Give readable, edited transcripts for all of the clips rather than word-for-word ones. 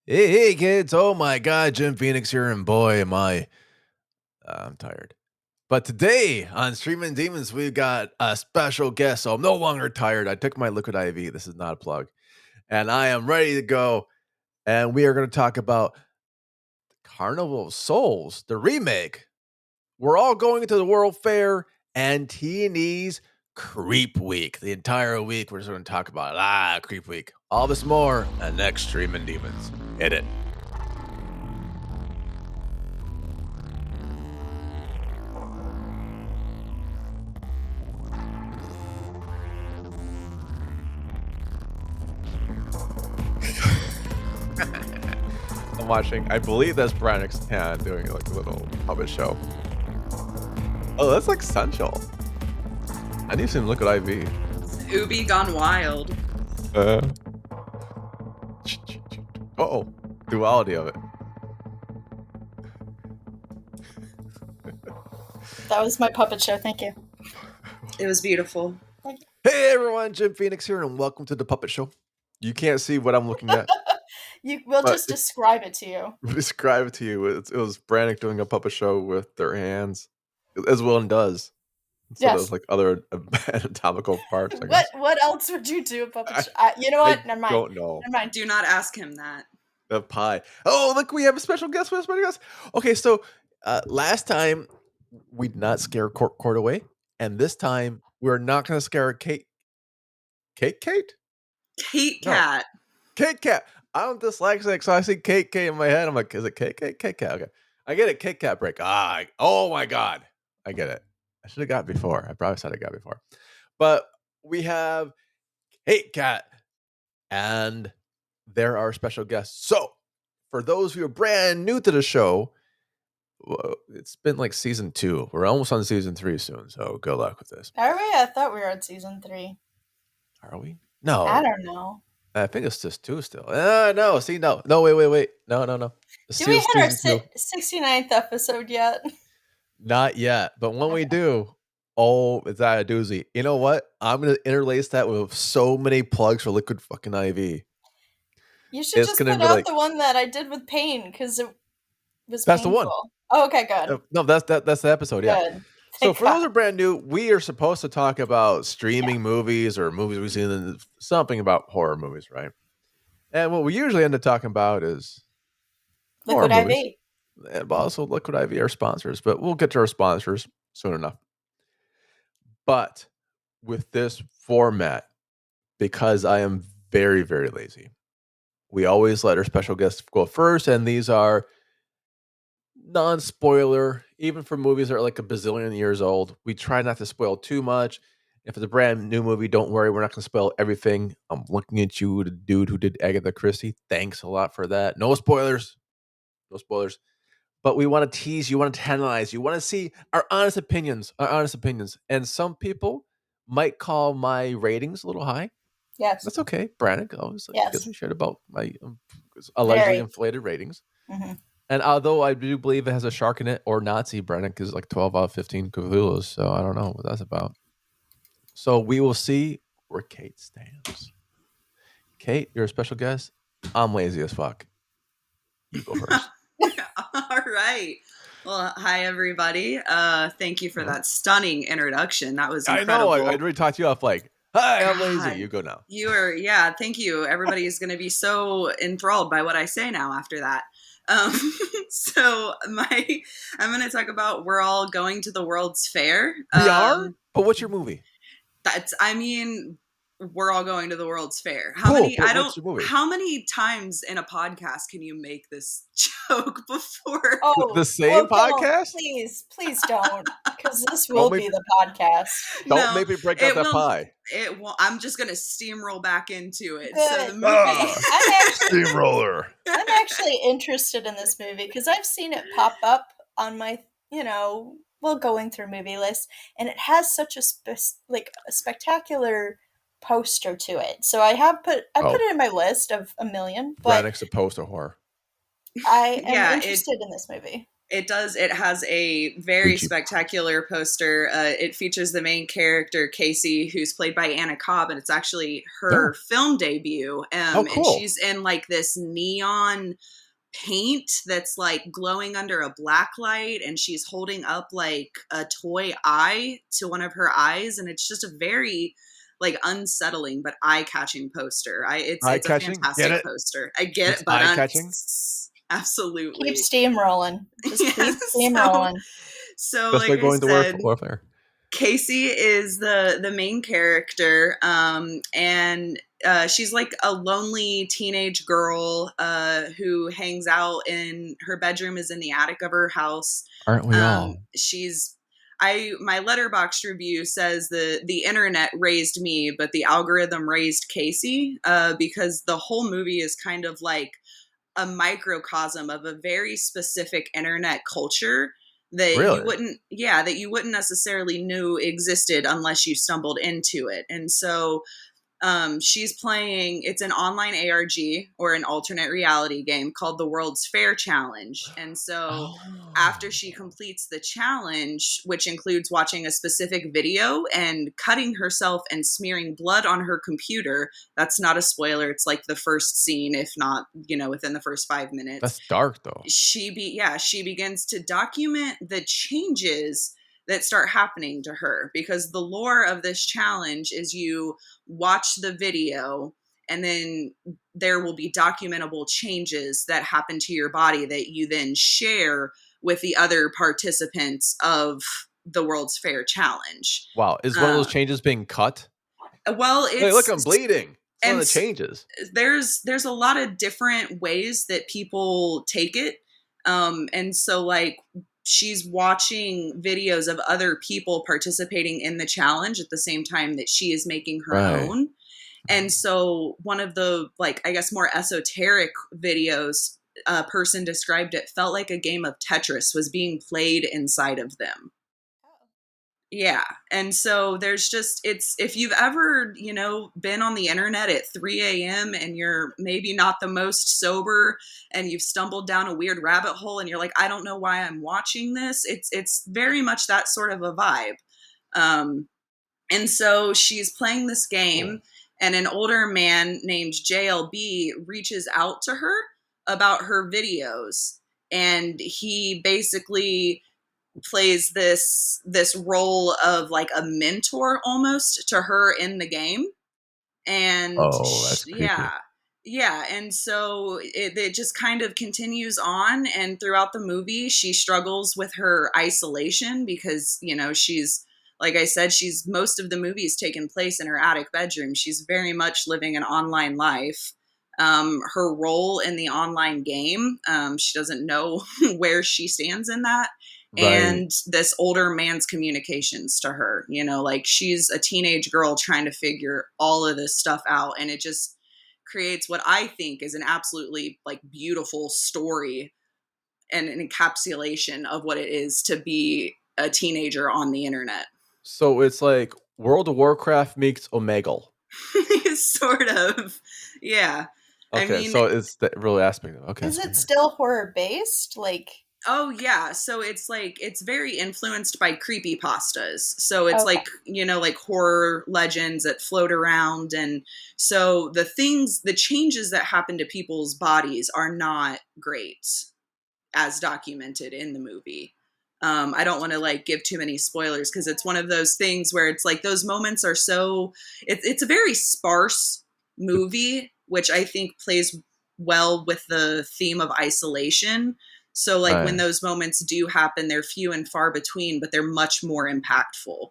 Hey kids! Oh my God, Jim Phoenix here, and boy, am I'm tired. But today on Streaming Demons, we've got a special guest, so I'm no longer tired. I took my liquid IV. This is not a plug, and I am ready to go. And we are going to talk about Carnival of Souls, the remake. We're all going to the World Fair and T&E's Creep Week. The entire week, we're just going to talk about Creep Week. All this more on next Streaming Demons. Hit it. I'm watching. I believe that's Brannyk's hand doing like a little puppet show. Oh, that's like Sunshine. I need some liquid IV. Ubi gone wild. Oh, duality of it. That was my puppet show. Thank you. It was beautiful. Hey everyone, Jim Phoenix here, and welcome to the puppet show. You can't see what I'm looking at. We'll just describe it to you. Describe it to you. It was Brannyk doing a puppet show with their hands, as Will does. So Yes. there's like other anatomical parts. I guess. What else would you do a puppet show? You know what? Never mind. Don't know. Never mind. Do not ask him that. The pie. Oh, look, we have a special guest with us. Okay, so last time we did not scare Court away, and this time we're not going to scare Kait. Kait? Kait Cat. No. Kait Cat. I'm dyslexic, so I see Kait in my head. I'm like, is it Kait Cat? Okay. I get it. Kait Cat break. Oh my God. I get it. I should have got it before. I probably said I got it before. But we have Kait Cat, and they're our special guests. So, for those who are brand new to the show, it's been like season 2. We're almost on season 3 soon, so good luck with this. Are we? I thought we were on season 3. Are we? No. I don't know. I think it's just 2 still. No. See, no. No, wait. No. Do we hit our 69th episode yet? Not yet, but when we do, it's that a doozy. You know what? I'm going to interlace that with so many plugs for liquid fucking IV. You should just put out the one that I did with pain, because it was That's painful. the one. Oh, okay, good. No, that's the episode, yeah. Good. So for those who are brand new, we are supposed to talk about streaming movies or movies we've seen, and something about horror movies, right? And what we usually end up talking about is Liquid IV. And also Liquid IV are sponsors, but we'll get to our sponsors soon enough. But with this format, because I am very, very lazy, we always let our special guests go first, and these are non-spoiler, even for movies that are like a bazillion years old. We try not to spoil too much. If it's a brand new movie, don't worry, we're not going to spoil everything. I'm looking at you, the dude who did Agatha Christie. Thanks a lot for that. No spoilers. But we want to tease you, want to tantalize you, want to see our honest opinions. And some people might call my ratings a little high. Yes. That's okay. Brannyk always gives me shit about my allegedly inflated ratings. Mm-hmm. And although I do believe it has a shark in it or Nazi, Brannyk is like 12 out of 15 Cthulhu's. So I don't know what that's about. So we will see where Kait stands. Kait, you're a special guest. I'm lazy as fuck. You go first. All right. Well, hi, everybody. Thank you for that stunning introduction. That was incredible. I know. I'd already talked you off like, hi, I'm lazy. You go now. Thank you. Everybody is going to be so enthralled by what I say now after that. So I'm going to talk about We're All Going to the World's Fair. We are? But what's your movie? We're all going to the World's Fair. How many times in a podcast can you make this joke before? Oh, the same podcast? Please don't, because this will be the podcast. Don't make me break out that pie. It won't. I'm just gonna steamroll back into it. Good. So the movie, steamroller. I'm actually interested in this movie because I've seen it pop up on my, going through movie list, and it has such a spectacular poster to it. So I put it in my list of a million. But Brannyk's a poster whore. I am interested in this movie. It does. It has a very Gucci. spectacular poster. It features the main character, Casey, who's played by Anna Cobb, and it's actually her film debut. Oh, And cool. she's in like this neon paint that's like glowing under a black light, and she's holding up like a toy eye to one of her eyes, and it's just a very like unsettling but eye-catching poster. It's a Eye-catching? Get fantastic it? poster. I get It's it, but eye-catching? absolutely. Keep steamrolling. Just Yeah, keep steamrolling. so Best like way I going to said, warfare. Casey is the main character, and she's like a lonely teenage girl who hangs out in her bedroom is in the attic of her house. Aren't we all? My Letterboxd review says the internet raised me, but the algorithm raised Casey, because the whole movie is kind of like a microcosm of a very specific internet culture that Really? you wouldn't necessarily knew existed unless you stumbled into it. And so she's playing, it's an online ARG or an alternate reality game called the World's Fair Challenge. And so after she completes the challenge, which includes watching a specific video and cutting herself and smearing blood on her computer, that's not a spoiler. It's like the first scene, if not, within the first 5 minutes. That's dark, though. She begins to document the changes that start happening to her, because the lore of this challenge is you watch the video and then there will be documentable changes that happen to your body that you then share with the other participants of the World's Fair Challenge. Wow. Is one of those changes being cut? Well, it's... Hey, look, I'm bleeding. It's one of the changes. There's a lot of different ways that people take it. And so, like, she's watching videos of other people participating in the challenge at the same time that she is making her own. And so one of the, like, I guess more esoteric videos, a person described it, felt like a game of Tetris was being played inside of them. Yeah. And so there's just, if you've ever, been on the internet at 3 a.m. and you're maybe not the most sober and you've stumbled down a weird rabbit hole and you're like, I don't know why I'm watching this. It's very much that sort of a vibe. And so she's playing this game, and an older man named JLB reaches out to her about her videos. And he basically plays this role of like a mentor almost to her in the game. And that's creepy. yeah, and so it just kind of continues on, and throughout the movie she struggles with her isolation because she's, like I said, most of the movie's taken place in her attic bedroom. She's very much living an online life. Her role in the online game, she doesn't know where she stands in that. Right. And this older man's communications to her, like she's a teenage girl trying to figure all of this stuff out. And it just creates what I think is an absolutely like beautiful story and an encapsulation of what it is to be a teenager on the internet. So it's like World of Warcraft meets Omegle. Sort of. Yeah. Okay, so it's the real aspect of it. Okay. Is it still horror based? Like, oh yeah, so it's like it's very influenced by creepypastas. So it's like, like horror legends that float around, and so the changes that happen to people's bodies are not great as documented in the movie. I don't want to like give too many spoilers because it's one of those things where it's like those moments are so it's a very sparse movie, which I think plays well with the theme of isolation. So like when those moments do happen, they're few and far between, but they're much more impactful.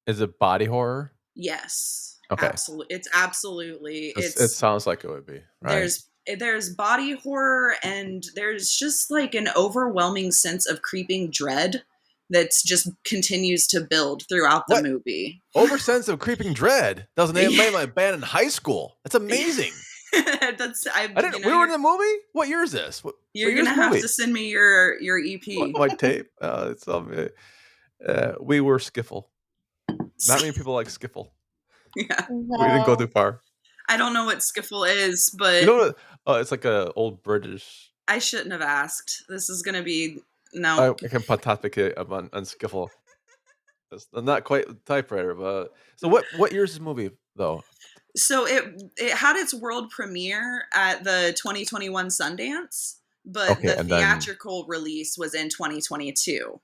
Is it body horror? Yes. Okay. Absolutely. It's absolutely. It sounds like it would be. Right? There's body horror, and there's just like an overwhelming sense of creeping dread that's just continues to build throughout the movie. Sense of creeping dread. That was the name of my band in high school. That's amazing. We were in the movie? What year is this? You're going to have to send me your EP. My tape? It's we were Skiffle. Not many people like Skiffle. Yeah. no. We didn't go too far. I don't know what Skiffle is, but... You know what? It's like a old British... I shouldn't have asked. This is going to be No. I can pontificate on skiffle. I'm not quite the typewriter, but so what year is this movie though? So it had its world premiere at the 2021 Sundance, but Okay, the and then theatrical release was in 2022.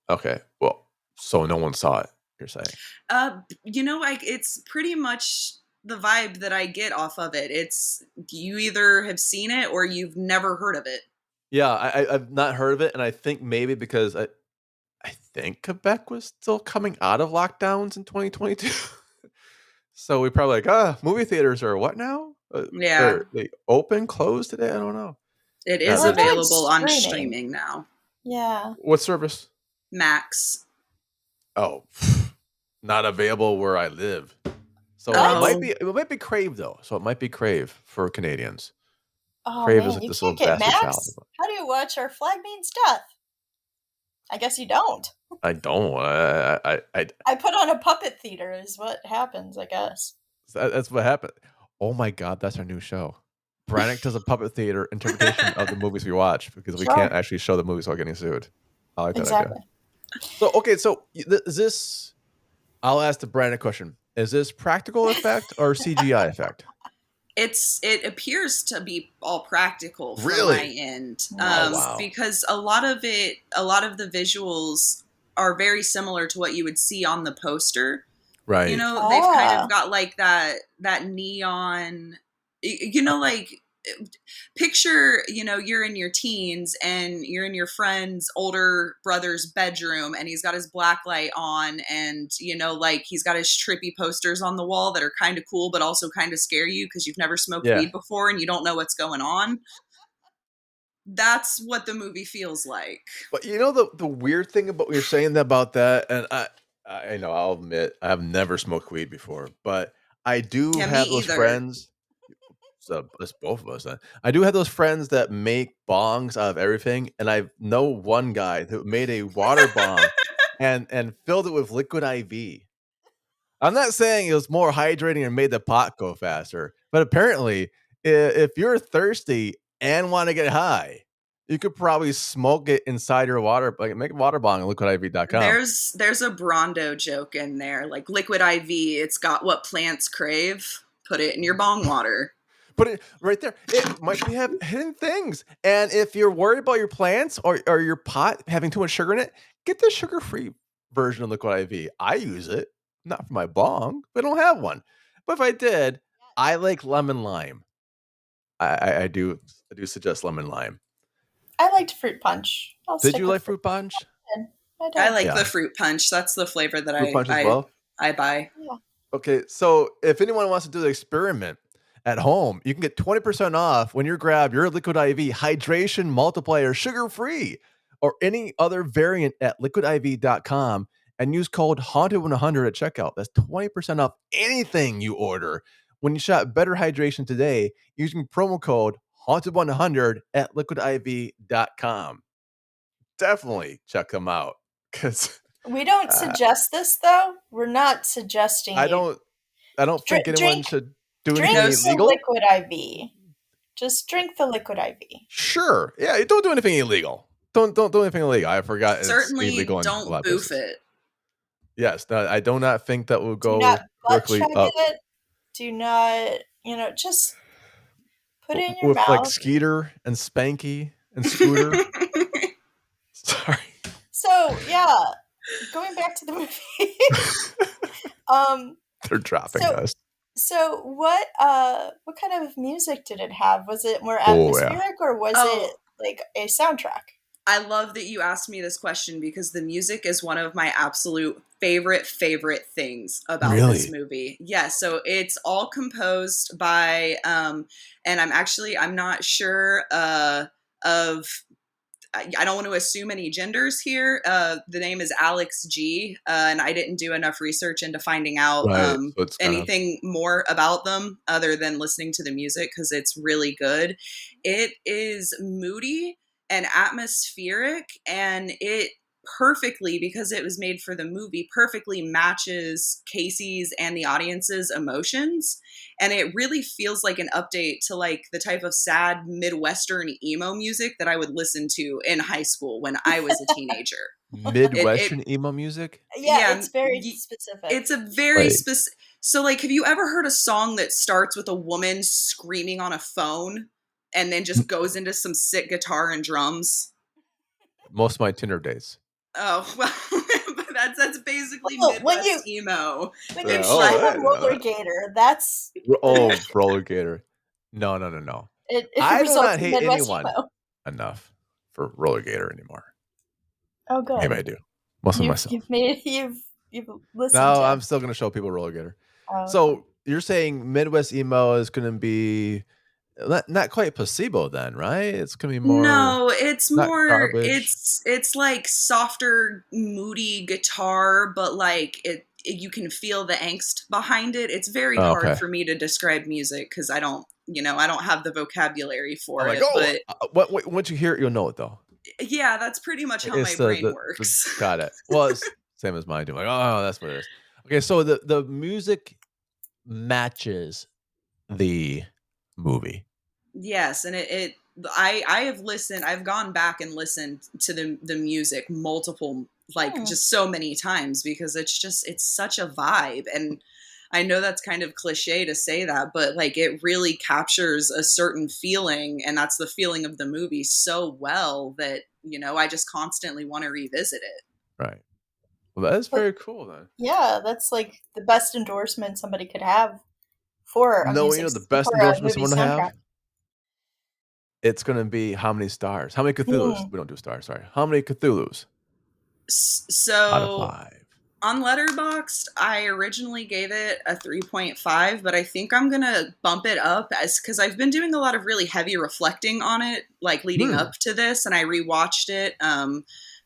okay, well, so no one saw it. You're saying? Like it's pretty much the vibe that I get off of it. It's you either have seen it or you've never heard of it. Yeah, I've not heard of it, and I think maybe because I think Quebec was still coming out of lockdowns in 2022. So we probably like, movie theaters are what now? Yeah, Are they open, closed today? I don't know. it Yeah, is We're doing available on streaming. streaming now. Yeah. what service? Max. Oh, not available where I live. So it What? might Oh, be Crave though. So it might be Crave for Canadians. Oh Crave is man, like you this can't little get bastard child. Max. How do you watch Our Flag Means Death? I guess you don't. I don't. I put on a puppet theater is what happens, I guess. That's what happened. Oh my god, that's our new show. Brannyk does a puppet theater interpretation of the movies we watch because we can't Sure. actually show the movies without getting sued. I like that idea. Exactly. So okay, so is this? I'll ask the Brannyk question: is this practical effect or CGI effect? it appears to be all practical from my Really? end, Oh wow! because a lot of the visuals are very similar to what you would see on the poster. Right. They've kind of Ah. got like that neon, like picture, you're in your teens and you're in your friend's older brother's bedroom and he's got his black light on and like he's got his trippy posters on the wall that are kind of cool but also kind of scare you because you've never smoked Yeah. weed before and you don't know what's going on. That's what the movie feels like. But the weird thing about what you're saying about that, and I know I'll admit I have never smoked weed before, but I do Yeah, me have those either. friends. So it's both of us. Then. I do have those friends that make bongs out of everything, and I know one guy who made a water bong and filled it with liquid IV. I'm not saying it was more hydrating and made the pot go faster, but apparently, if you're thirsty and want to get high, you could probably smoke it inside your water, like make a water bong at liquidiv.com. There's a Brondo joke in there, like liquid IV. It's got what plants crave. Put it in your bong water. Put it right there. It might be have hidden things. And if you're worried about your plants or your pot having too much sugar in it, get the sugar-free version of Liquid IV. I use it, not for my bong, but I don't have one. But if I did, I like lemon lime. I do suggest lemon lime. I liked fruit punch. I'll Did stick you with like fruit punch? I I did. like Yeah. the fruit punch. That's the flavor that Fruit punch as well? I buy. Yeah. Okay, so if anyone wants to do the experiment at home, you can get 20% off when you grab your Liquid IV Hydration Multiplier sugar-free or any other variant at liquidiv.com and use code HauntedMTL at checkout. That's 20% off anything you order when you shop Better Hydration today using promo code HauntedMTL at liquidiv.com. Definitely check them out because We don't suggest this though. We're not suggesting I you don't think anyone drink should do anything drink No, the illegal. liquid IV. Just drink the liquid IV. Sure. Yeah, don't do anything illegal. Don't do anything illegal. I forgot it's certainly illegal in a lot don't of boof places. it. Yes, no, I do not think that will Do not go butt directly chug up it. Do not, just put it in your with like mouth. Skeeter and Spanky and Scooter. Sorry. So yeah, going back to the movie. They're dropping So us. so what kind of music did it have? Was it more Oh yeah. atmospheric or was Oh, it like a soundtrack? I love that you asked me this question because the music is one of my absolute favorite things about this Really? movie. Yeah, so it's all composed by and I'm not sure of I don't want to assume any genders here. The name is Alex G, and I didn't do enough research into finding out Right. So it's kind of anything more about them other than listening to the music because it's really good. It is moody and atmospheric, and perfectly, because it was made for the movie, perfectly matches Casey's and the audience's emotions. And it really feels like an update to like the type of sad Midwestern emo music that I would listen to in high school when I was a teenager. It Midwestern emo music? Yeah, yeah, it's very specific. it's a very Like, specific. So, like, have you ever heard a song that starts with a woman screaming on a phone and then just goes into some sick guitar and drums? most of my Tinder dates. Oh, well, but that's basically Oh, when Midwest emo. when you Yeah, It's oh, show like, them I know Roller that. Gator, that's Oh, roller gator. No, no, no, no. it I do results not in hate Midwest anyone emo. enough for roller gator anymore. Oh, Maybe I good. do. Mostly You've myself. you've listened No, to. I'm still gonna show people roller gator. Oh, okay. So you're saying Midwest emo is gonna be not quite placebo then, right? It's gonna be more no, it's not more, garbage. it's like softer, moody guitar, but like you can feel the angst behind it. It's very Oh, hard okay. for me to describe music because I don't have the vocabulary I'm for like, it. oh, But once you hear it, you'll know it though. yeah, that's pretty much how my It's brain the works. got it. Well, it's same as mine too. Like, oh, that's what it is. Okay, so the music matches the movie. Yes, and I have listened. I've gone back and listened to the music multiple, like Hmm. just so many times, because it's such a vibe. And I know that's kind of cliche to say that, but like it really captures a certain feeling, and that's the feeling of the movie so well that I just constantly want to revisit it. Right. Well, that is But very cool then. yeah, that's like the best endorsement somebody could have for a No, you know the best for a endorsement movie someone to soundtrack. have? It's gonna be how many stars? How many Cthulhus? Hmm. We don't do stars, sorry. How many Cthulhus out of So 5? on Letterboxd, I originally gave it a 3.5, but I think I'm gonna bump it up as because I've been doing a lot of really heavy reflecting on it, like leading Hmm. up to this, and I rewatched it.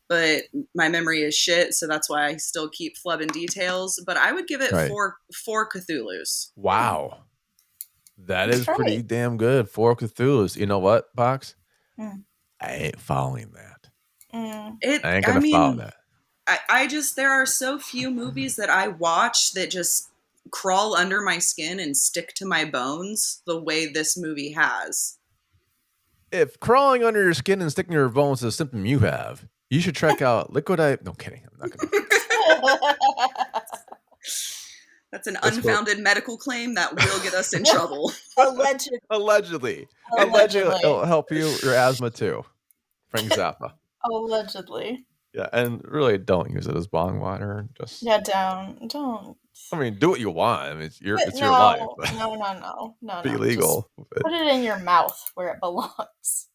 But my memory is shit, so that's why I still keep flubbing details. But I would give it Right. four Cthulhu's. Wow. That is That's pretty right. damn good. 4 Cthulhus. You know what, Box? Hmm. I ain't following that. Mm. I ain't I gonna follow mean, that. I just there are so few movies that I watch that just crawl under my skin and stick to my bones the way this movie has. If crawling under your skin and sticking to your bones is a symptom you have, you should check out Liquid I. No kidding. I'm not gonna. That's an It's for unfounded medical claim that will get us in trouble. Allegedly. allegedly. Allegedly, Allegedly. it'll help your asthma too. Frank Zappa. Allegedly. Yeah, and really don't use it as bong water. Just, Yeah, don't. I mean, do what you want. I mean, it's your life. No, no, no, no, no, Be no. Just legal. But put it in your mouth where it belongs.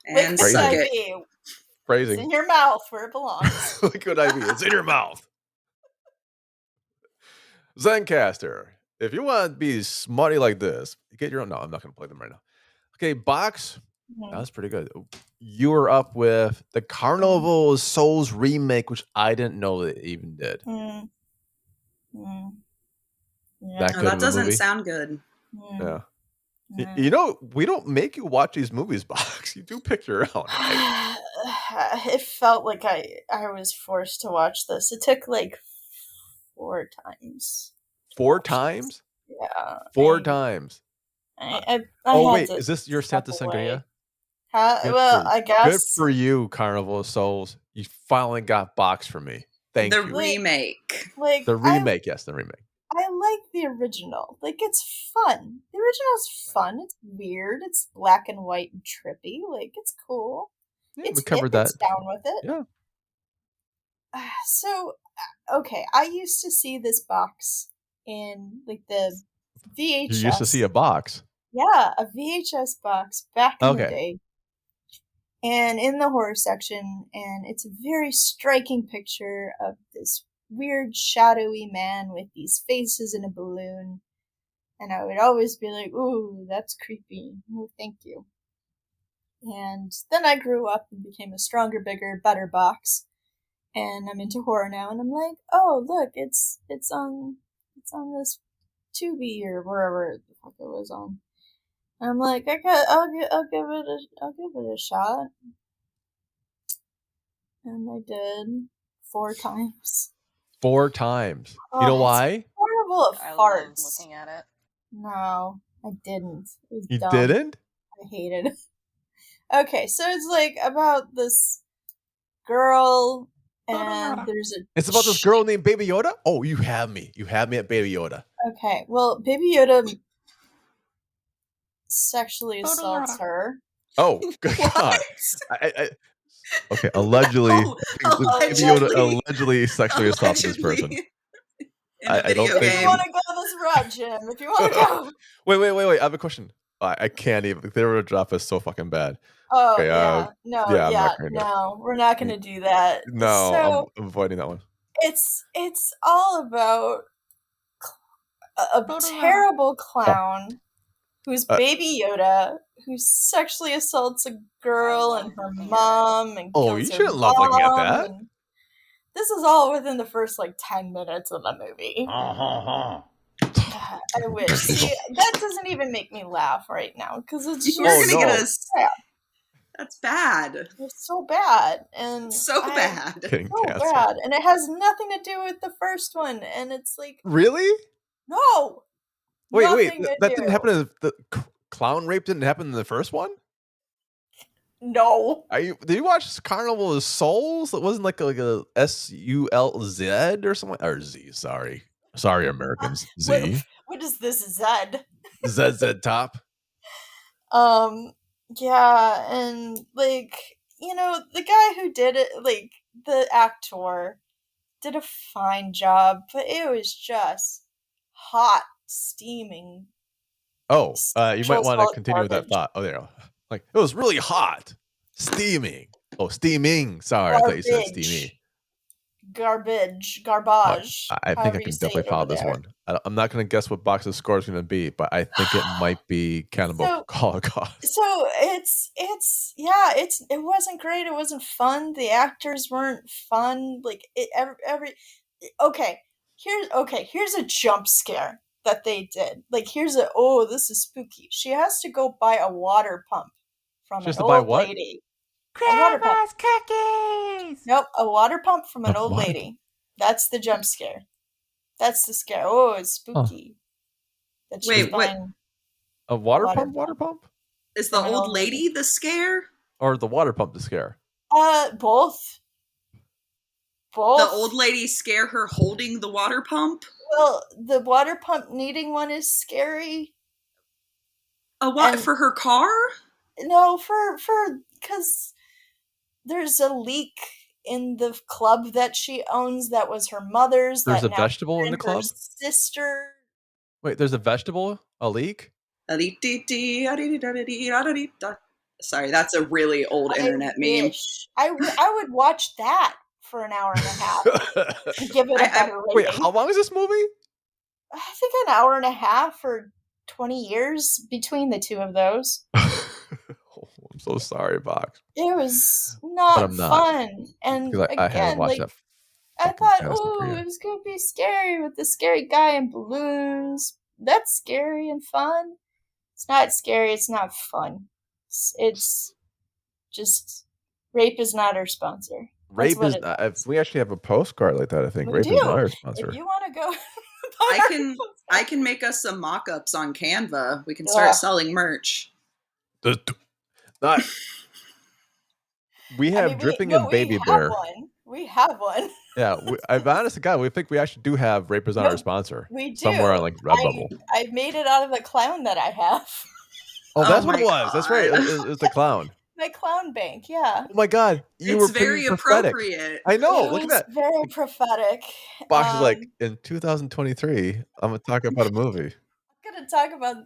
And Liquid suck Phrasing. it. IV. It's Phrasing. in your mouth where it belongs. Liquid IV. It's in your mouth. Zencaster. If you want to be smutty like this, get your own. No, I'm not going to play them right now. Okay, Box. That was pretty good. You were up with the Carnival of Souls remake, which I didn't know they even did. Mm. Mm. Yeah. That Oh, good that of a doesn't movie? sound good. Yeah. Yeah. You know, we don't make you watch these movies, Box. You do pick your own, right? It felt like I was forced to watch this. It took like 4 times. 4 times? Yeah. 4 times. I Oh, had wait. to Is this your step Santa away. Sangria? Well, I Good guess for you, Carnival of Souls. You finally got Box for me. Thank The you. remake. like The remake, yes, the remake. I like the original. Like it's fun. The original's fun. It's weird. It's black and white and trippy. Like it's cool. Yeah, we It's hip. covered that. It's down with it. Yeah. So okay, I used to see this box in like the VHS. You used to see a box. Yeah, a VHS box back in the Okay. day. And in the horror section, and it's a very striking picture of this weird shadowy man with these faces in a balloon. And I would always be like, ooh, that's creepy. No, thank you. And then I grew up and became a stronger, bigger, better box. And I'm into horror now, and I'm like, oh, look, it's on this Tubi or wherever the fuck it was on. And I'm like, I'll give it a shot. And I did 4 times. 4 times. Oh, You know it's why? horrible of I love farts. looking at it. No, I didn't. It was You dumb. didn't? I hated it. Okay, so it's like about this girl, and there's a. It's about this girl named Baby Yoda? Oh, you have me. You have me at Baby Yoda. Okay, well, Baby Yoda sexually assaults her. Oh, good God. Okay, allegedly. Oh, Baby Yoda allegedly. allegedly sexually assaulted this person. Allegedly. In a I don't video think- If you game. want to go this route, Jim, if you want to go. Wait. I have a question. I can't even. Their drop is so fucking bad. Oh, Okay, yeah. No, yeah, I'm yeah, not gonna do it. no. We're not going to do that. No, So, I'm avoiding that one. it's all about a terrible clown who's Baby Yoda, who sexually assaults a girl and her mom and Oh, kills you her shouldn't love looking at mom, that. and this is all within the first 10 minutes of the movie. I wish. See, that doesn't even make me laugh right now because it's You're just gonna get no. us. That's bad. it's so bad and So bad. Getting so canceled. bad, and it has nothing to do with the first one, and it's like Really? no. Wait. nothing to That do. didn't happen in the clown rape didn't happen in the first one? No. Did you watch Carnival of Souls? It wasn't like a SULZ or something or Z. Sorry, Americans. Z. What is this Zed? ZZ Top. Yeah, and the guy who did it, the actor, did a fine job, but it was just hot, steaming. Oh, you might want to Sexual continue with that garbage. thought. Oh, there. You go. Like it was really hot, steaming. Oh, steaming. Sorry, I thought you said steamy. Garbage. I think I however can you say definitely it follow over this there. one. I'm not going to guess what Box's score is going to be, but I think it might be Cannibal Holocaust. So it wasn't great. It wasn't fun. The actors weren't fun. Here's a jump scare that they did. This is spooky. She has to go buy a water pump from She has an to buy old what? lady. A water pump. Cookies! Nope, a water pump from an A old water lady. That's the jump scare. That's the scare. Oh, it's spooky. That she's Wait, what? buying A water Water pump? Water pump? Is the From an old old lady the scare? Or the water pump to scare? Both. The old lady scare her holding the water pump? Well, the water pump needing one is scary. What, for her car? No, because there's a leak in the club that she owns that was her mother's. There's that a now vegetable in the her club? sister. Wait, there's a vegetable? A leak? Sorry, that's a really old internet meme. I would watch that for an hour and a half and give it a better rating. Wait, how long is this movie? I think an hour and a half or 20 years between the two of those. I'm so sorry, Box. It was not fun. And I haven't watched that. I thought, it was going to be scary with the scary guy in balloons. That's scary and fun. It's not scary. It's not fun. It's just rape is not our sponsor. Rape is not. We actually have a postcard like that. I think rape is not our sponsor. If you want to go, I can make us some mock-ups on Canva. We can start selling merch. We have Dripping and Baby Bear. We have one. Yeah, I've honest to God, we think we actually do have Rape is not our sponsor. We do. Somewhere on Redbubble. I made it out of the clown that I have. Oh, that's what it was. That's right. It was the clown. My clown bank, yeah. Oh my God, you were very appropriate. I know. Look at that. Very prophetic. Box is like, in 2023, I'm gonna talk about a movie. I'm gonna talk about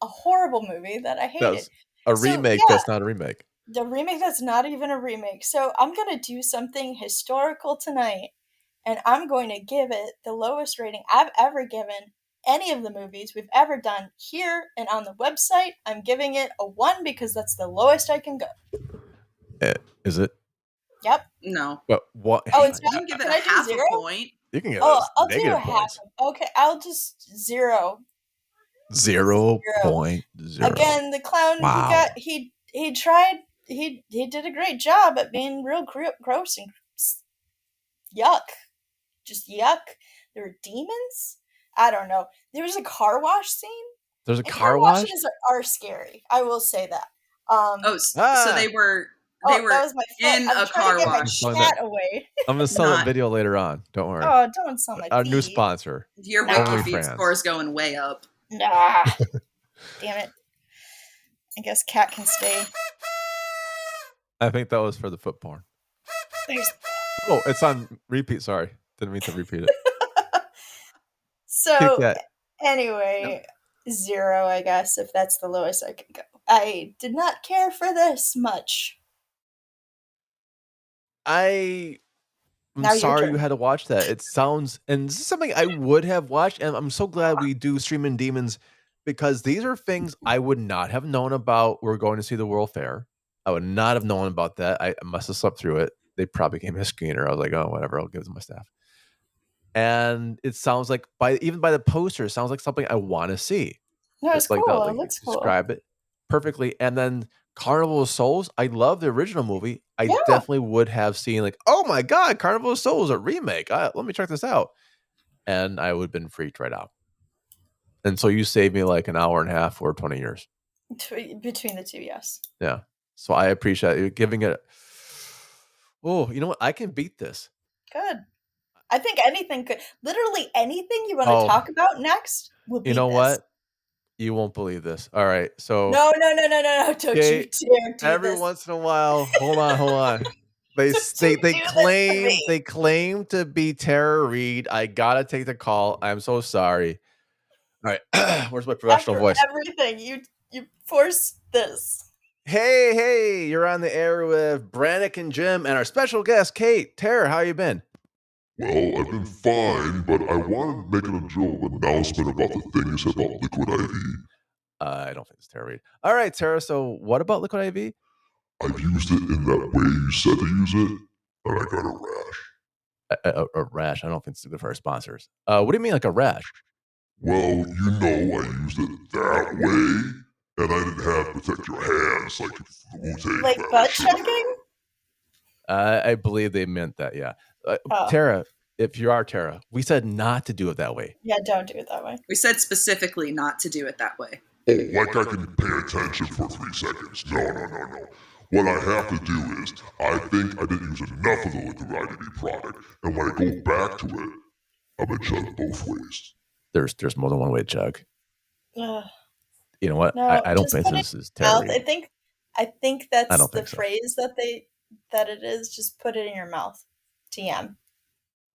a horrible movie that I hated. That's a remake that's not a remake. The remake that's not even a remake. So I'm gonna do something historical tonight, and I'm going to give it the lowest rating I've ever given any of the movies we've ever done here and on the website. I'm giving it a 1 because that's the lowest I can go. Is it? Yep. No. But what? Oh, it's you can give it a half a point. You can get I'll negative do a points. half. Okay, I'll just 0. 0.0. Again, the clown he tried he did a great job at being real gross and yuck. Just yuck. There were demons? I don't know. There was a car wash scene. There's a And car car wash? washes are scary. I will say that. So they were that was my foot. in I'm a trying car to get my wash. cat away. I'm gonna sell that Not- video later on. Don't worry. Oh, don't sell my Our new feed. sponsor. Your Nah. WikiFeed OnlyFans. score is going way up. Nah. Damn it. I guess cat can stay. I think that was for the foot porn. There's Oh, it's on repeat. Sorry. Didn't mean to repeat it. so Kit Kat. anyway, 0, I guess, if that's the lowest I could go. I did not care for this much. I'm Now your sorry turn. you had to watch that. It sounds, and this is something I would have watched, and I'm so glad we do Streaming Demons because these are things I would not have known about. We're going to see the World Fair. I would not have known about that. I must have slept through it. They probably gave me a screener. I was like, oh, whatever, I'll give them my staff. And it sounds like even by the poster, it sounds like something I want to see. No, it's like cool. that, It looks cool. Describe it perfectly. And then Carnival of Souls, I love the original movie. I Yeah. definitely would have seen like, oh my god, Carnival of Souls, a remake. Let me check this out, and I would have been freaked right out. And so you saved me like an hour and a half or 20 years Between the two, yes. Yeah. So I appreciate you giving it. Oh, you know what? I can beat this. Good. I think anything could, literally anything you want Oh. to talk about next will be You know this. what? You won't believe this. All right. So No. Don't Okay, you dare do every this. once in a while, hold on. They Don't you they do this to claim me. they claim to be Tara Reid. I gotta take the call. I'm so sorry. All right, where's my professional After voice? everything, you forced this. Hey, you're on the air with Brannyk and Jim and our special guest Kait. Tara, how you been? Well, I've been fine, but I wanted to make a little announcement about the thing you said about Liquid IV. I don't think it's Tara Reid. All right, Tara. So what about Liquid IV? I've used it in that way you said to use it, and I got a rash. A rash. I don't think it's good for our sponsors. What do you mean, like a rash? Well, you know I used it that way, and I didn't have to protect your hands like Wu-Tang Like Clan butt should. checking? I believe they meant that. Yeah, Oh. Tara. If you are Tara, we said not to do it that way. Yeah, don't do it that way. We said specifically not to do it that way. Oh, like I can pay attention for 3 seconds. No. What I have to do is, I think I didn't use enough of the Liquid IV product, and when I go back to it, I'm gonna chug both ways. There's more than one way to chug. Ugh. You know what? No, I don't just think put this is Mouth. Tara Reid. I think that's don't the think so. phrase that it is. Just put it in your mouth. TM.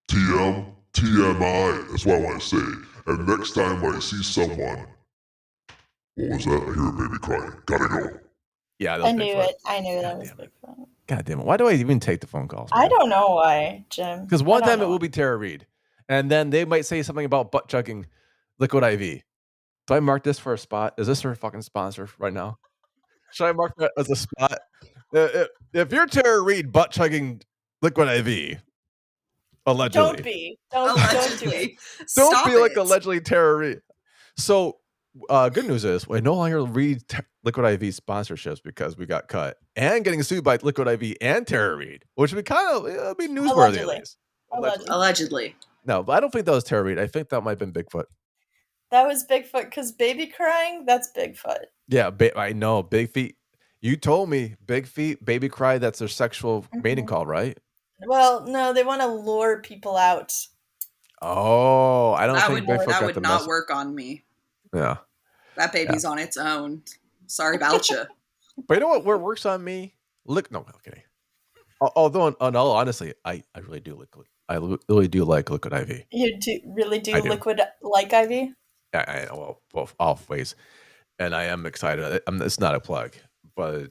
TMI, that's what I want to say. And next time I see someone, what was that? I hear a baby crying. Gotta go. Yeah, that was I knew Bigfoot. it. I knew that God was damn it. Bigfoot. God damn it! Why do I even take the phone calls? I don't know why, Jim. Because one I don't time it know. will be Tara Reid, and then they might say something about butt chugging Liquid IV. Do I mark this for a spot? Is this her fucking sponsor right now? Should I mark that as a spot? If you're Tara Reid butt chugging Liquid IV, allegedly, Don't be. Don't do it. Allegedly. Don't Stop be like it. allegedly Tara Reid. So, good news is we no longer read Liquid IV sponsorships because we got cut and getting sued by Liquid IV and Tara Reid, which would kind of be newsworthy at least. Allegedly. No, but I don't think that was Tara Reid. I think that might have been Bigfoot. That was Bigfoot because baby crying, that's Bigfoot. Yeah, I know. Big feet. You told me big feet, baby cry. That's their sexual mating call, right? Well, no, they want to lure people out. Oh, I don't That think would Bigfoot got the not message. work on me. Yeah. That baby's on its own. Sorry about you. But you know what works on me? Look, no, okay. Although, in all honesty, I really do liquid. I really do like Liquid IV. You really do I do. liquid like IV? I well, both ways, and I am excited. It's not a plug, but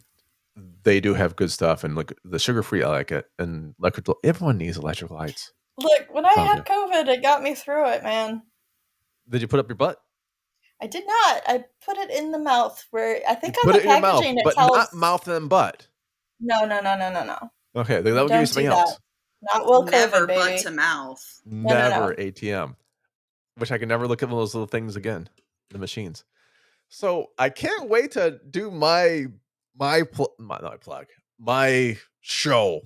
they do have good stuff, and look, the sugar free, I like it, and everyone needs electric lights. Look, when I Sounds had COVID, it got me through it, man. Did you put up your butt? I did not. I put it in the mouth where I think You on put the it in your mouth, packaging it but tells. not mouth and butt. No. Okay, that would give Don't you something do else. that. Not will Never COVID, baby. butt to mouth. Never ATM. Wish I could never look at those little things again. The machines. So I can't wait to do my my show,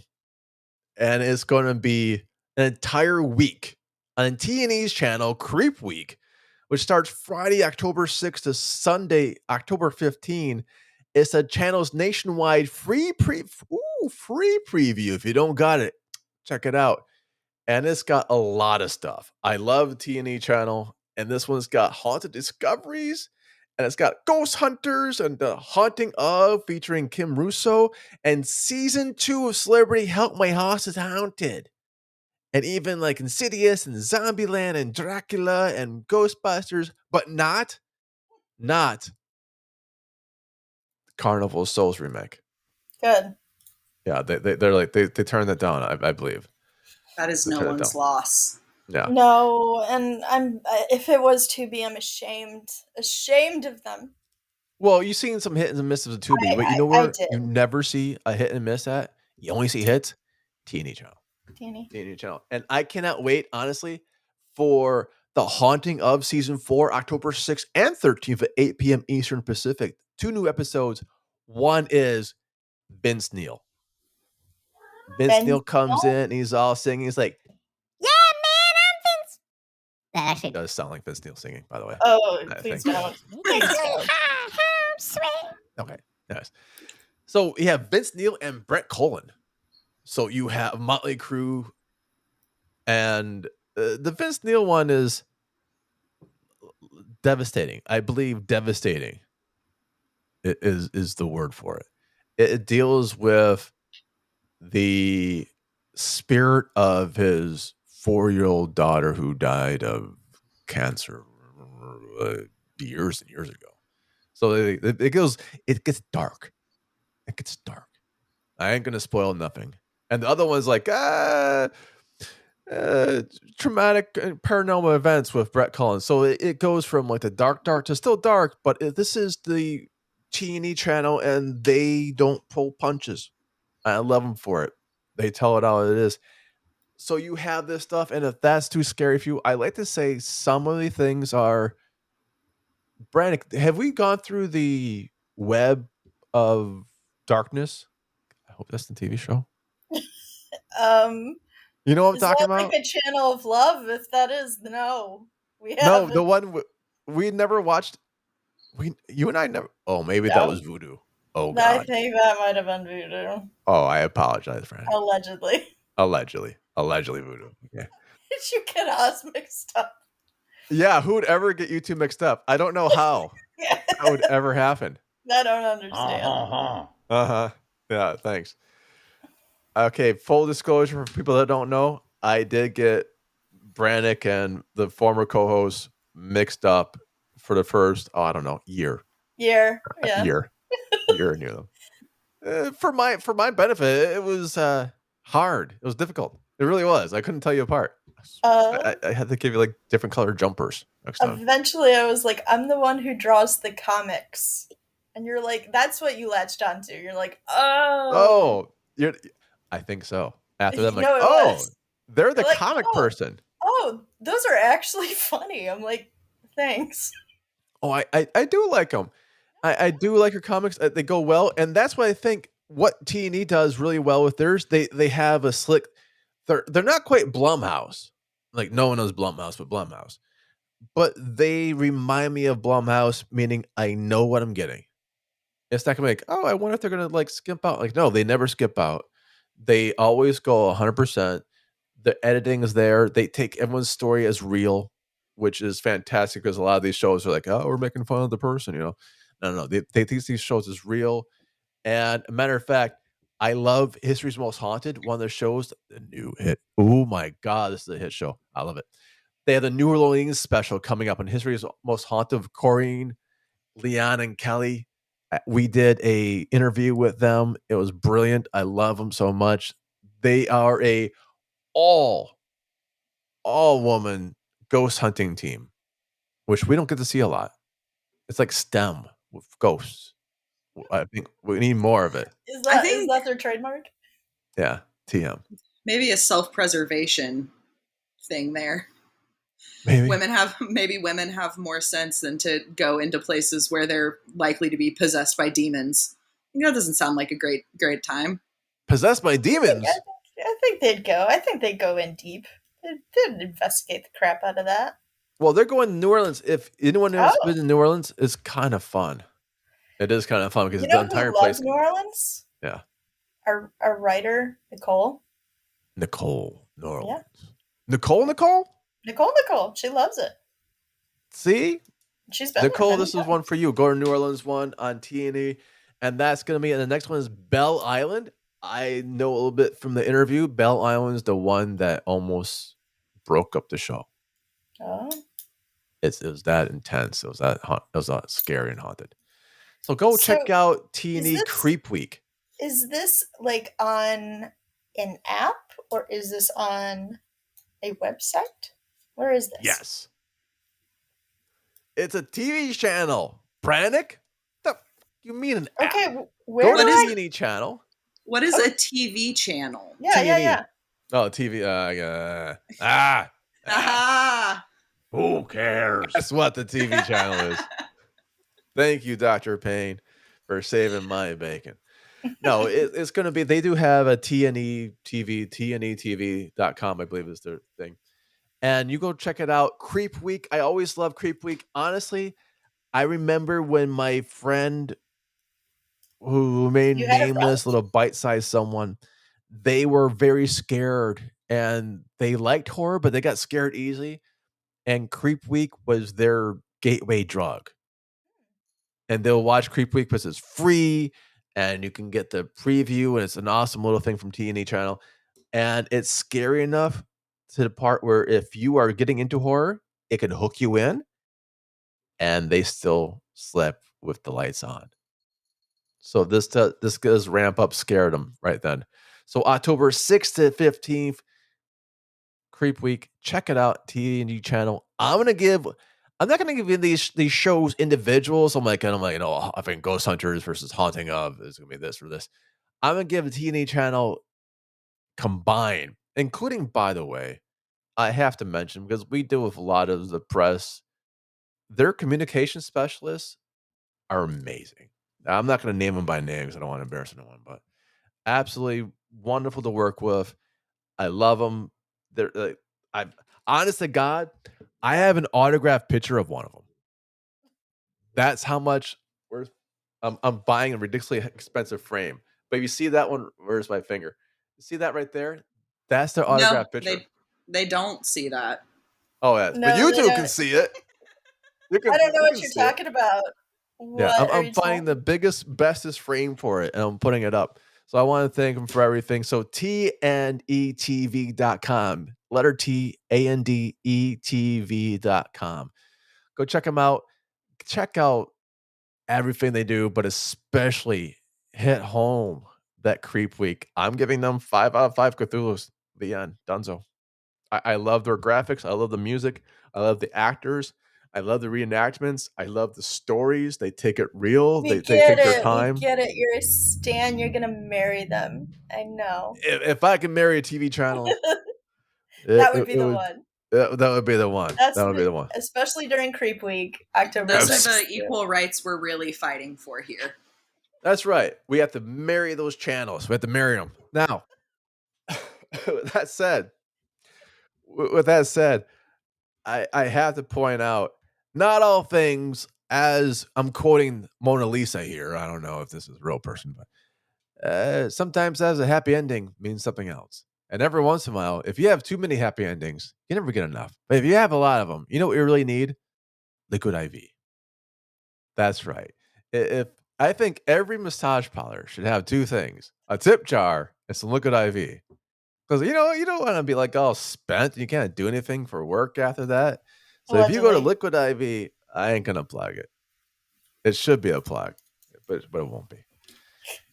and it's going to be an entire week on T+E's channel, Creep Week, which starts Friday, October 6th to Sunday, October 15th. It's a channel's nationwide free preview. If you don't got it, check it out. And it's got a lot of stuff. I love T+E Channel, and this one's got Haunted Discoveries, and it's got Ghost Hunters and The Haunting of featuring Kim Russo, and season 2 of Celebrity Help My House is Haunted. And even like Insidious and Zombieland and Dracula and Ghostbusters, but not Carnival of Souls remake. Good. Yeah, they're like they turned that down, I believe. That is They no turned it one's down. loss. Yeah. No, and if it was Tubi, I'm ashamed of them. Well, you've seen some hit and misses of Tubi, but you know I where did. you never see a hit and miss at? You only see hits? T+E Channel. Danny. T+E Channel. And I cannot wait, honestly, for The Haunting of Season 4, October 6th and 13th at 8 p.m. Eastern Pacific. 2 new episodes. One is Vince Neil. Vince Neil comes in and he's all singing. He's like, Yeah, man, I'm Vince. That actually does sound like Vince Neil singing, by the way. Oh, I please think. don't. sweet. Okay, nice. So you have Vince Neil and Brett Cullen. So you have Motley Crue, and the Vince Neil one is devastating. I believe devastating is the word for it. It deals with the spirit of his 4-year-old daughter who died of cancer years and years ago. So it gets dark. It gets dark. I ain't gonna spoil nothing. And the other one's like, traumatic paranormal events with Brett Collins. So it goes from like the dark to still dark, but this is the T+E channel, and they don't pull punches. I love them for it. They tell it how it is. So you have this stuff, and if that's too scary for you, I like to say some of the things are. Brannyk, have we gone through the web of darkness? I hope that's the TV show. You know what I'm talking about? Like a channel of love. If that is, no, we have No, the one we never watched. You and I never. Oh, maybe that was Voodoo. Oh I God. think that might have been Voodoo. Oh, I apologize, friend. Allegedly. Allegedly Voodoo. Yeah. Did you get us mixed up? Yeah, who would ever get you two mixed up? I don't know how that would ever happen. I don't understand. Uh-huh. Yeah, thanks. Okay, full disclosure for people that don't know, I did get Brannyk and the former co-host mixed up for the first, year. Yeah. Year near them. For my benefit, it was hard. It was difficult. It really was. I couldn't tell you apart. I had to give you like different colored jumpers next time. Eventually, I was like, I'm the one who draws the comics, and you're like, that's what you latched onto. You're like, oh, I think so. After that, I'm like, No, it was. they're the You're like, comic oh. person. Oh, those are actually funny. I'm like, thanks. Oh, I do like them. I do like your comics. They go well, and that's what I think. What T+E does really well with theirs, they have a slick. They're not quite Blumhouse. Like no one knows Blumhouse, but Blumhouse. But they remind me of Blumhouse, meaning I know what I'm getting. It's not gonna be like, oh, I wonder if they're gonna like skip out. Like, no, they never skip out. They always go 100%. The editing is there. They take everyone's story as real, which is fantastic because a lot of these shows are like, oh, we're making fun of the person, you know. No. They take these shows as real. And a matter of fact, I love History's Most Haunted, one of their shows, the new hit. Oh my God, this is a hit show. I love it. They have the New Orleans special coming up on History's Most Haunted of Corrine, Leon, and Kelly. We did a interview with them. It was brilliant. I love them so much. They are a all woman ghost hunting team, which we don't get to see a lot. It's like STEM with ghosts. I think we need more of it. Is that their trademark? Yeah, TM. Maybe a self-preservation thing there. Maybe women have more sense than to go into places where they're likely to be possessed by demons. That doesn't sound like a great time. Possessed by demons. I think they'd go. I think they'd go in deep. They'd investigate the crap out of that. Well, they're going to New Orleans. If anyone has Oh. been to New Orleans, it's kind of fun. It is kind of fun because You the know entire who place. loves New Orleans? Yeah. Our writer, Nicole. Nicole, New Orleans. Yeah. Nicole? She loves it. See? She's been Nicole, there this is one for you. Go to New Orleans one on T&E. And that's going to be, and the next one is Belle Island. I know a little bit from the interview. Belle Island's the one that almost broke up the show. Oh. It was that intense. It was that scary and haunted. So go check out T&E Creep Week. Is this like on an app or is this on a website? Where is this? Yes. It's a TV channel. Brannyk? You mean an app? Okay, where go to do T+E Channel. What is a TV channel? Yeah. Oh, TV. Who cares? That's what the TV channel is. Thank you, Dr. Payne, for saving my bacon. No, it's going to be, they do have a T&E TV, TNETV.com, I believe is their thing. And you go check it out. Creep Week. I always love Creep Week. Honestly, I remember when my friend who remained nameless, little bite-sized someone, they were very scared and they liked horror, but they got scared easily. And Creep Week was their gateway drug. And they'll watch Creep Week because it's free and you can get the preview and it's an awesome little thing from T&E Channel. And it's scary enough to the part where if you are getting into horror, it can hook you in and they still slept with the lights on. So this does ramp up, scared them right then. So October 6th to 15th, Creep Week. Check it out, T&E Channel. I'm not gonna give you these shows individuals. I'm like, I think Ghost Hunters versus Haunting of is gonna be this or this. I'm gonna give the T&E Channel combined, including, by the way, I have to mention because we deal with a lot of the press. Their communication specialists are amazing. I'm not going to name them by name because I don't want to embarrass anyone, but absolutely wonderful to work with. I love them. They're honest to God, I have an autographed picture of one of them. That's how much worth I'm buying a ridiculously expensive frame. But you see that one? Where's my finger? You see that right there? That's their autographed picture. They don't see that. Oh, yeah. No, but you two can see it. I don't know what you're talking about. Yeah, I'm finding the biggest, bestest frame for it, and I'm putting it up. So I want to thank them for everything. So TNETV.com, letter T, ANDETV.com. Go check them out. Check out everything they do, but especially hit home that Creep Week. I'm giving them 5 out of 5 Cthulhu's. The end. Dunzo. I love their graphics. I love the music. I love the actors. I love the reenactments. I love the stories. They take it real. They take their time. We get it. You're a stan. You're going to marry them. I know. If I could marry a TV channel, that would be the one. That would be the one. That would be the one. Especially during Creep Week, October. Those are the equal rights we're really fighting for here. That's right. We have to marry those channels. We have to marry them. Now, with that said, I have to point out, not all things, as I'm quoting Mona Lisa here. I don't know if this is a real person, but sometimes as a happy ending means something else. And every once in a while, if you have too many happy endings, you never get enough. But if you have a lot of them, you know what you really need? Liquid IV. That's right. If I think every massage parlor should have 2 things: a tip jar and some liquid IV. Because you don't want to be like all spent. You can't do anything for work after that. So if you go to liquid IV, I ain't gonna plug it. It should be a plug, but it won't be.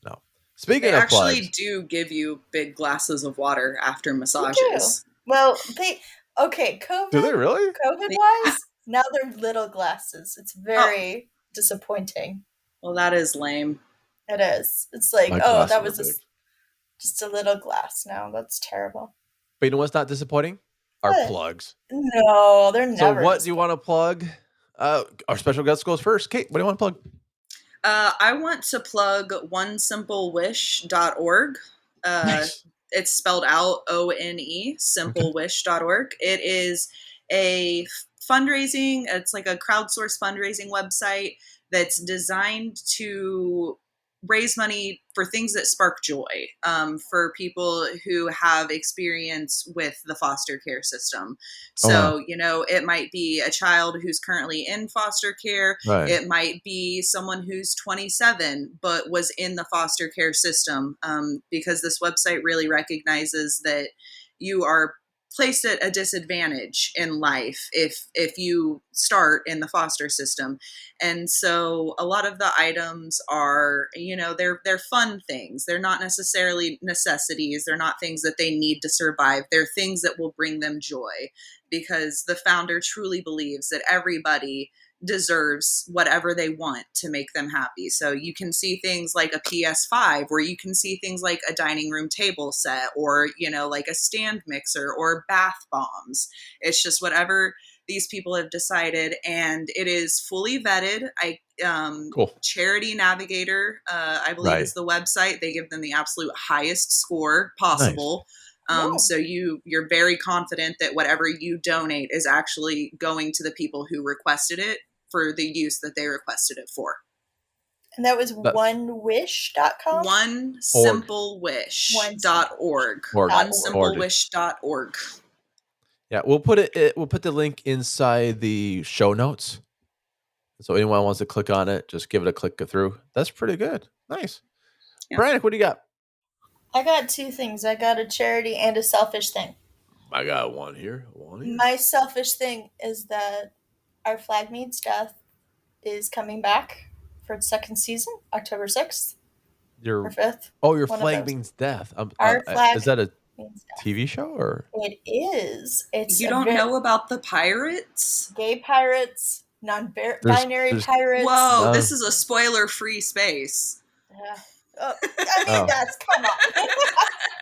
No. Speaking of plugs, they actually do give you big glasses of water after massages. Well, COVID. Do they really? COVID-wise, now they're little glasses. It's very disappointing. Well, that is lame. It is. It's like, that was just a little glass now. That's terrible. But you know what's not disappointing? Our plugs. No, they're never. So what do you want to plug? Our special guest goes first. Kait, what do you want to plug? I want to plug onesimplewish.org. Nice. It's spelled out ONE, simplewish.org. It is a fundraising, it's like a crowdsourced fundraising website that's designed to raise money for things that spark joy, for people who have experience with the foster care system. Oh, wow. So, it might be a child who's currently in foster care. Right. It might be someone who's 27 but was in the foster care system, because this website really recognizes that you are placed at a disadvantage in life if you start in the foster system. And so a lot of the items are, they're fun things. They're not necessarily necessities. They're not things that they need to survive. They're things that will bring them joy, because the founder truly believes that everybody deserves whatever they want to make them happy. So you can see things like a PS5, or you can see things like a dining room table set, or, like a stand mixer or bath bombs. It's just whatever these people have decided, and it is fully vetted. Cool. Charity Navigator, I believe, is the website. They give them the absolute highest score possible. Nice. So you're very confident that whatever you donate is actually going to the people who requested it for the use that they requested it for. And that was onewish.com? Onesimplewish.org. Onesimplewish.org. Yeah, we'll put the link inside the show notes. So anyone wants to click on it, just give it a click through. That's pretty good. Nice. Yeah. Brannyk, what do you got? I got two things. I got a charity and a selfish thing. I got one here. My selfish thing is that Our Flag Means Death is coming back for its second season, October 6th or 5th. Oh, Your Flag Means Death. Our Flag is that a TV show or? It is. You don't know about the pirates? Gay pirates, non-binary pirates. Whoa, this is a spoiler-free space. That's come on.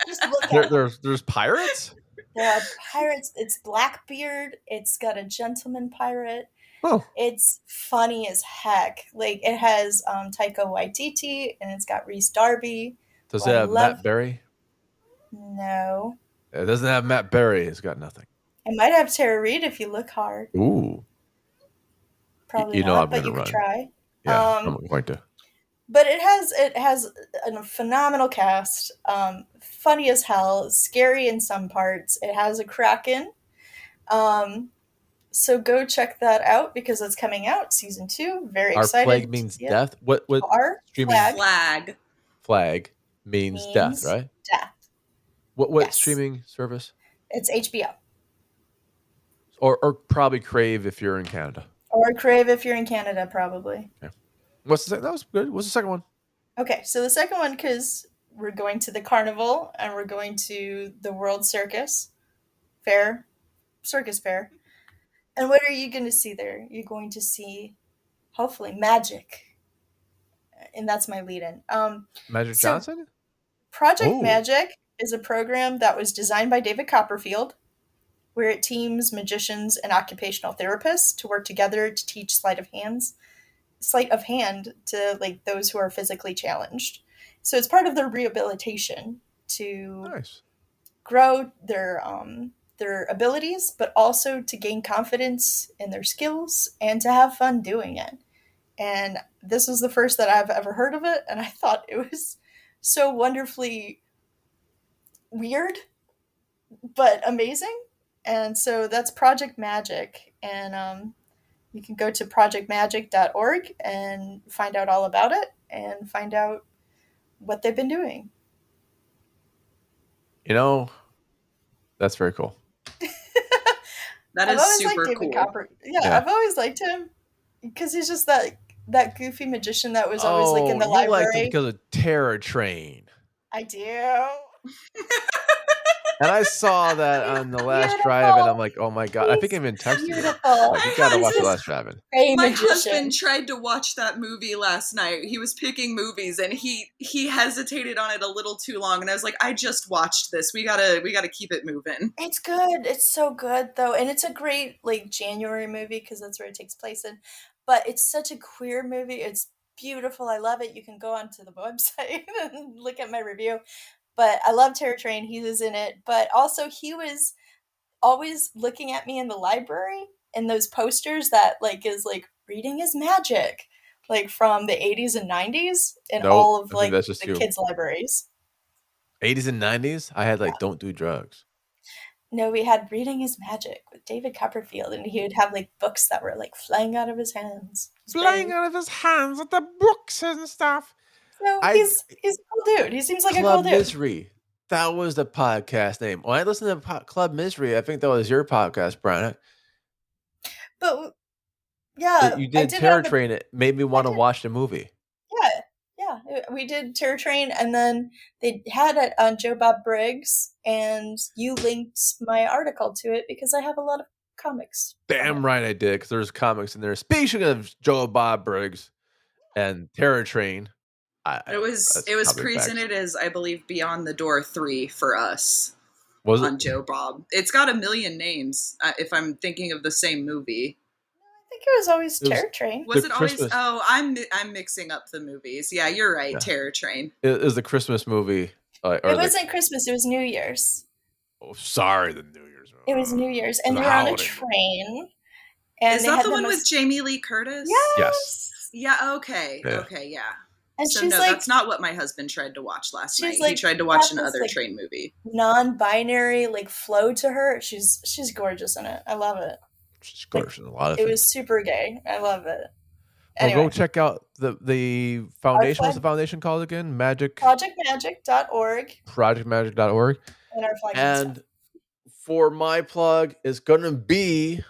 Just look at there's pirates? There are pirates. It's Blackbeard. It's got a gentleman pirate. Oh. It's funny as heck. Like, it has Taika Waititi, and it's got Rhys Darby. Does it have Matt Berry? No. It doesn't have Matt Berry. It's got nothing. It might have Tara Reid if you look hard. Ooh. Probably not, but you could try. Yeah, I'm going to. But it has a phenomenal cast, funny as hell, scary in some parts. It has a Kraken. So go check that out because it's coming out, season 2. Very excited. Our Flag Means Death. What Our streaming flag means death, right? Death. What streaming service? It's HBO. Or probably Crave if you're in Canada. Or Crave if you're in Canada, probably. Okay. That was good. What's the second one? Okay, so the second one, because we're going to the Carnival and we're going to the World Circus Fair. And what are you going to see there? You're going to see, hopefully, magic. And that's my lead-in. Magic Johnson? Project Magic is a program that was designed by David Copperfield, where it teams magicians and occupational therapists to work together to teach sleight of hand to like those who are physically challenged. So it's part of their rehabilitation to grow their abilities, but also to gain confidence in their skills and to have fun doing it. And this was the first that I've ever heard of it, and I thought it was so wonderfully weird, but amazing. And so that's Project Magic, and you can go to projectmagic.org and find out all about it and find out what they've been doing. That's very cool. That is super cool. I've always liked him because he's just that goofy magician that was always like in the library. You liked him because of Terror Train. I do. And I saw that on the last drive, and I'm like, oh my God. I think I even texted you. Like, you got to watch the last drive-in. My husband tried to watch that movie last night. He was picking movies, and he hesitated on it a little too long. And I was like, I just watched this. We gotta keep it moving. It's good. It's so good, though. And it's a great, like, January movie, because that's where it takes place in. But it's such a queer movie. It's beautiful. I love it. You can go onto the website and look at my review. But I love Terror Train. He was in it. But also, he was always looking at me in the library and those posters that like is like reading is magic, like from the 80s and 90s in Nope, all of I think like that's just the you. kids' libraries. 80s and 90s, I had like Don't Do Drugs. No, we had Reading is Magic with David Copperfield, and he would have like books that were like flying out of his hands. Flying out of his hands with the books and stuff. So I he's a cool dude. He seems like a cool Club dude. Misery. That was the podcast name. When I listened to Club Misery, I think that was your podcast, Brannyk. But yeah, You I did did it Terror on the Train. It made me want to watch the movie. we did Terror Train, and then they had it on Joe Bob Briggs, and you linked my article to it because I have a lot of comics. Damn right I did, because there's comics in there. Speaking of Joe Bob Briggs and Terror Train, It was presented as, I believe, Beyond the Door 3 for us. Was on it? Joe Bob. It's got a million names, if I'm thinking of the same movie. I think it was always Terror Train. Was it always? Oh, I'm mixing up the movies. Yeah, you're right. Yeah. Terror Train. It was the Christmas movie. It wasn't Christmas. It was New Year's. Oh, sorry, the New Year's. It was New Year's, and they were on a train. And is that the one with Jamie Lee Curtis? Yes. Yeah. Okay. Yeah. Okay. Yeah. And so no, that's not what my husband tried to watch last night. He tried to watch another train movie. Non-binary flow to her. She's gorgeous in it. I love it. She's gorgeous in a lot of things. It was super gay. I love it. Anyway. Well, go check out the foundation. What's the foundation called again? ProjectMagic.org. ProjectMagic.org. And our flag. And for my plug is gonna be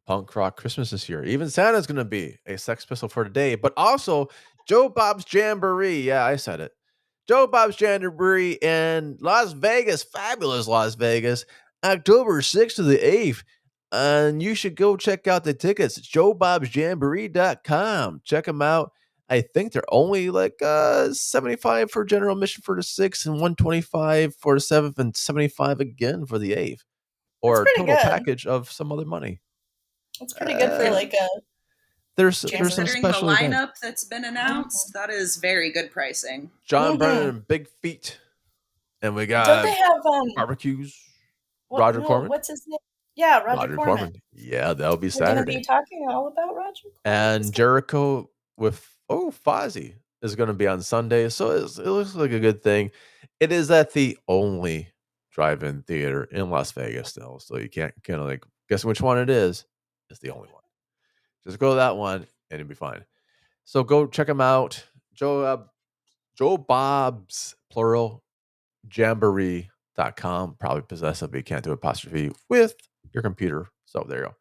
punk rock Christmas this year. Even Santa's gonna be a Sex Pistol for today, but also Joe Bob's Jamboree. Yeah, I said it. Joe Bob's Jamboree in Las Vegas, fabulous Las Vegas, October 6th to the 8th. And you should go check out the tickets. It's joebobsjamboree.com. Check them out. I think they're only $75 for general admission for the 6th and $125 for the 7th and $75 again for the 8th. Or a total package of some other money. It's pretty good for a there's some special the lineup that's been announced. That is very good pricing. John Brennan and Big Feet, and we got don't they have barbecues? Roger Corman. What's his name? Yeah, Roger Corman. Yeah, that'll be We're Saturday. We're going to be talking all about Roger Corman. And Jericho with Fozzy is going to be on Sunday, so it looks like a good thing. It is at the only drive-in theater in Las Vegas still, so you can't kind of guess which one it is. It's the only one. Just go to that one and it'll be fine. So go check them out. Joe Bob's plural jamboree.com. Probably possessive, but you can't do apostrophe with your computer. So there you go.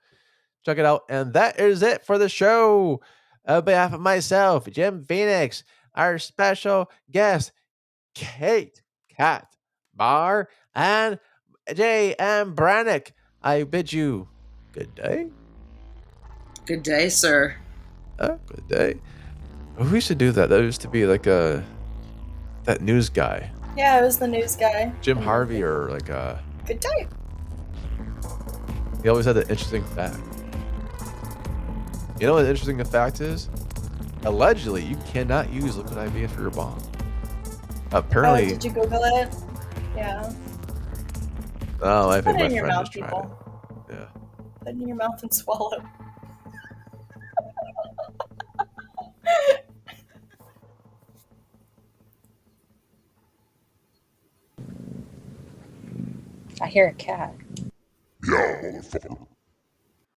Check it out. And that is it for the show. On behalf of myself, Jim Phoenix, our special guest, Kait, Cat, Bar, and J.M. Brannyk, I bid you good day. Good day, sir. Good day. We should do that. That used to be that news guy. Yeah, it was the news guy. Jim Harvey or Good day. He always had an interesting fact. You know what the interesting fact is? Allegedly, you cannot use liquid IV for your bomb. Apparently. Oh, did you Google it? Yeah. Oh, I think my friend your mouth, just tried people. it. Yeah. Put it in your mouth and swallow. I hear a cat. Yeah, motherfucker.